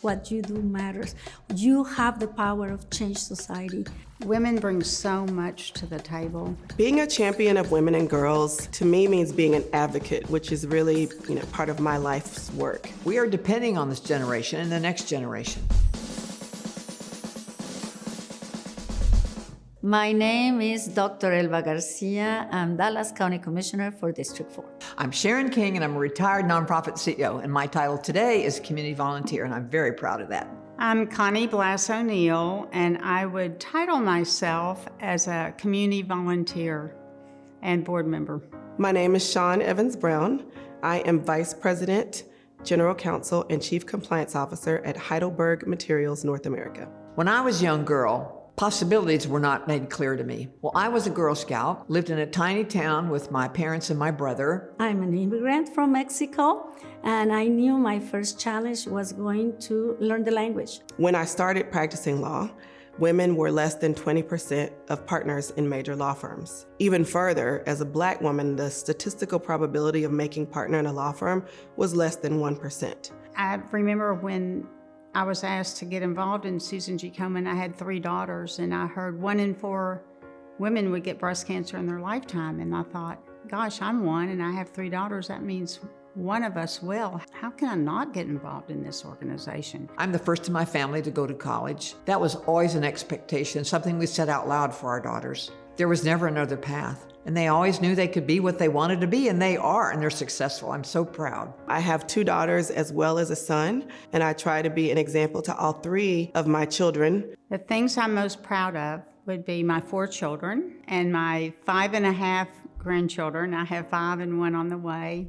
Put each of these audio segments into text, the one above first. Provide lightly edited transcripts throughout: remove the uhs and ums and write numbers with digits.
What you do matters. You have the power of change society. Women bring so much to the table. Being a champion of women and girls, to me, means being an advocate, which is really, part of my life's work. We are depending on this generation and the next generation. My name is Dr. Elba Garcia. I'm Dallas County Commissioner for District 4. I'm Sharon King, and I'm a retired nonprofit CEO, and my title today is Community Volunteer, and I'm very proud of that. I'm Connie O'Neill, and I would title myself as a community volunteer and board member. My name is Shonn Brown. I am Vice President, General Counsel, and Chief Compliance Officer at Heidelberg Materials North America. When I was a young girl, possibilities were not made clear to me. Well, I was a Girl Scout, lived in a tiny town with my parents and my brother. I'm an immigrant from Mexico, and I knew my first challenge was going to learn the language. When I started practicing law, women were less than 20% of partners in major law firms. Even further, as a Black woman, the statistical probability of making partner in a law firm was less than 1%. I remember when I was asked to get involved in Susan G. Komen. I had 3 daughters, and I heard 1 in 4 women would get breast cancer in their lifetime. And I thought, gosh, I'm one, and I have 3 daughters. That means one of us will. How can I not get involved in this organization? I'm the first in my family to go to college. That was always an expectation, something we said out loud for our daughters. There was never another path. And they always knew they could be what they wanted to be, and they are, and they're successful. I'm so proud. I have 2 daughters as well as a son, and I try to be an example to all 3 of my children. The things I'm most proud of would be my 4 children and my 5.5 grandchildren. I have 5 and 1 on the way.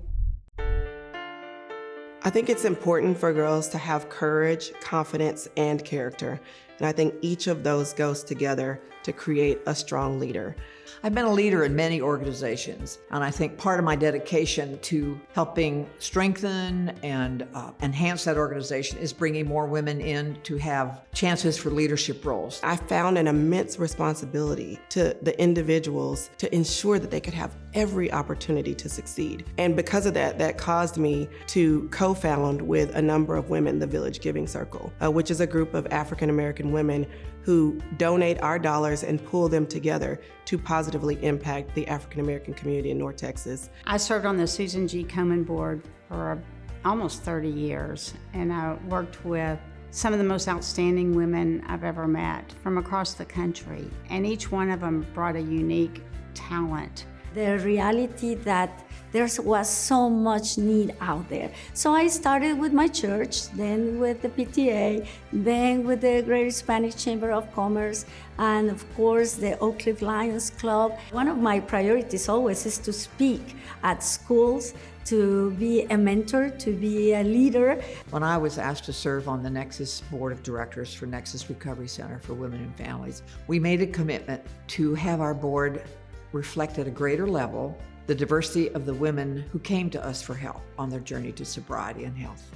I think it's important for girls to have courage, confidence, and character. And I think each of those goes together to create a strong leader. I've been a leader in many organizations, and I think part of my dedication to helping strengthen and enhance that organization is bringing more women in to have chances for leadership roles. I found an immense responsibility to the individuals to ensure that they could have every opportunity to succeed. And because of that, that caused me to co-found with a number of women the Village Giving Circle, which is a group of African American women who donate our dollars and pool them together to positively impact the African American community in North Texas. I served on the Susan G. Komen board for almost 30 years, and I worked with some of the most outstanding women I've ever met from across the country, and each one of them brought a unique talent. The reality that there was so much need out there. So I started with my church, then with the PTA, then with the Great Hispanic Chamber of Commerce, and of course the Oak Cliff Lions Club. One of my priorities always is to speak at schools, to be a mentor, to be a leader. When I was asked to serve on the Nexus Board of Directors for Nexus Recovery Center for Women and Families, we made a commitment to have our board reflect at a greater level the diversity of the women who came to us for help on their journey to sobriety and health.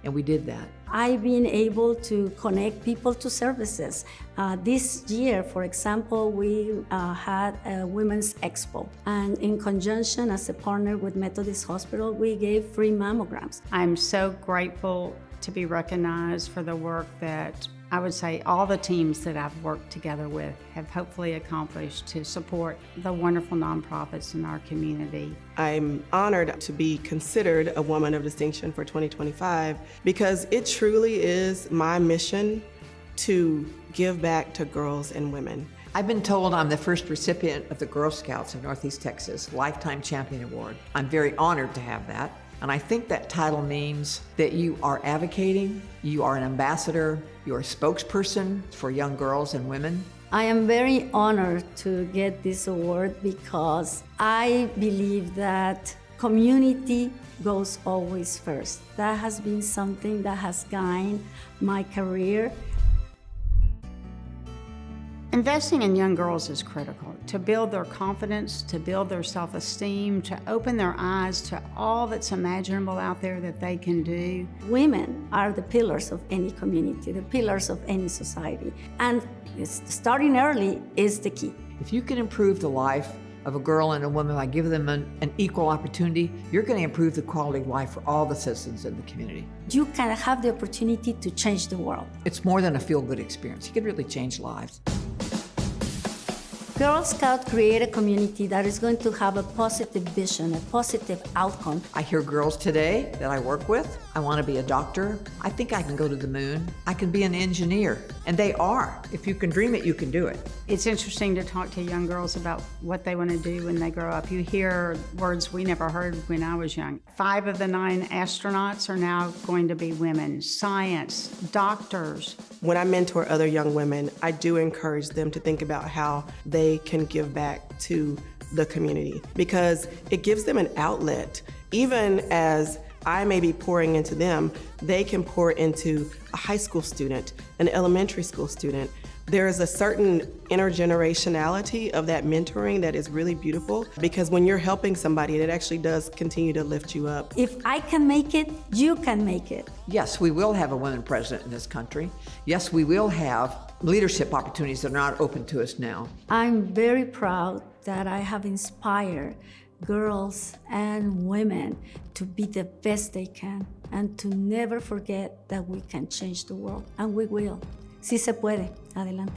And we did that. I've been able to connect people to services. This year, for example, we had a Women's Expo. And in conjunction, as a partner with Methodist Hospital, we gave free mammograms. I'm so grateful to be recognized for the work that I would say all the teams that I've worked together with have hopefully accomplished to support the wonderful nonprofits in our community. I'm honored to be considered a Woman of Distinction for 2025 because it truly is my mission to give back to girls and women. I've been told I'm the first recipient of the Girl Scouts of Northeast Texas Lifetime Champion Award. I'm very honored to have that. And I think that title means that you are advocating, you are an ambassador, you're a spokesperson for young girls and women. I am very honored to get this award because I believe that community goes always first. That has been something that has guided my career. Investing in young girls is critical to build their confidence, to build their self-esteem, to open their eyes to all that's imaginable out there that they can do. Women are the pillars of any community, the pillars of any society. And starting early is the key. If you can improve the life of a girl and a woman, by giving them an equal opportunity, you're going to improve the quality of life for all the citizens in the community. You can have the opportunity to change the world. It's more than a feel-good experience. You can really change lives. Girl Scout create a community that is going to have a positive vision, a positive outcome. I hear girls today that I work with, I want to be a doctor. I think I can go to the moon. I can be an engineer. And they are. If you can dream it, you can do it. It's interesting to talk to young girls about what they want to do when they grow up. You hear words we never heard when I was young. 5 of the 9 astronauts are now going to be women. Science, doctors. When I mentor other young women, I do encourage them to think about how they can give back to the community, because it gives them an outlet. Even as I may be pouring into them, they can pour into a high school student, an elementary school student. There is a certain intergenerationality of that mentoring that is really beautiful, because when you're helping somebody, it actually does continue to lift you up. If I can make it, you can make it. Yes, we will have a woman president in this country. Yes, we will have leadership opportunities that are not open to us now. I'm very proud that I have inspired girls and women to be the best they can and to never forget that we can change the world, and we will. Sí se puede. Adelante.